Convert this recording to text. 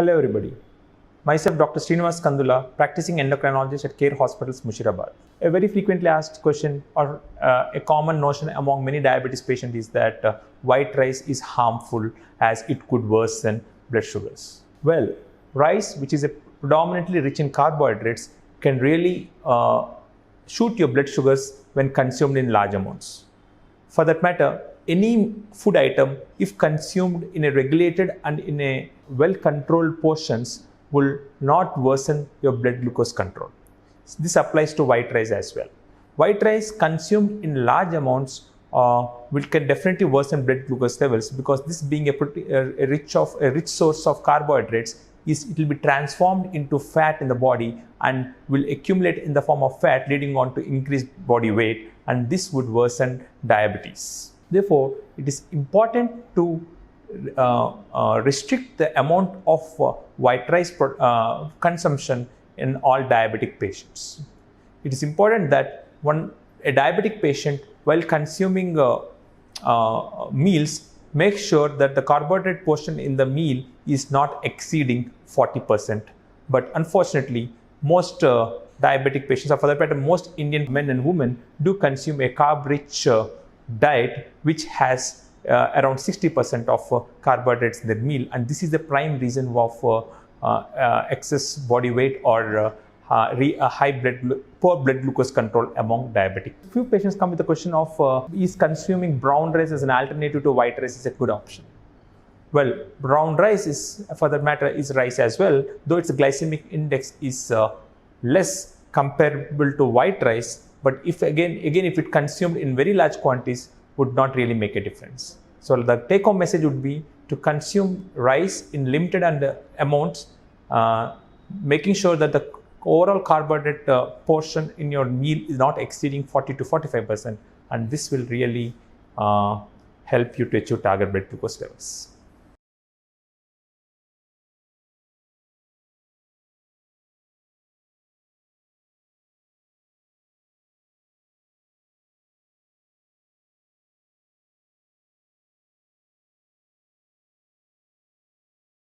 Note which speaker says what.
Speaker 1: Hello everybody. Myself Dr. Srinivas Kandula, practicing endocrinologist at Care Hospitals, Mushirabad. A very frequently asked question or a common notion among many diabetes patients is that white rice is harmful as it could worsen blood sugars. Well, rice, which is predominantly rich in carbohydrates, can really shoot your blood sugars when consumed in large amounts. For that matter, any food item, if consumed in a regulated and in a well-controlled portions, will not worsen your blood glucose control. This applies to white rice as well. White rice consumed in large amounts can definitely worsen blood glucose levels, because this being a rich source of carbohydrates, it will be transformed into fat in the body and will accumulate in the form of fat, leading on to increased body weight, and this would worsen diabetes. Therefore, it is important to restrict the amount of white rice consumption in all diabetic patients. It is important that a diabetic patient, while consuming meals, make sure that the carbohydrate portion in the meal is not exceeding 40%. But unfortunately, most diabetic patients, or for that matter, most Indian men and women, do consume a carb-rich diet which has around 60% of carbohydrates in their meal, and this is the prime reason of excess body weight or poor blood glucose control among diabetics. Few patients come with the question of is consuming brown rice as an alternative to white rice is a good option? Well, brown rice is, for that matter, is rice as well, though its glycemic index is less comparable to white rice, but if it consumed in very large quantities, would not really make a difference. So the take-home message would be to consume rice in limited amounts, making sure that the overall carbohydrate portion in your meal is not exceeding 40 to 45%, and this will really help you to achieve target blood glucose levels.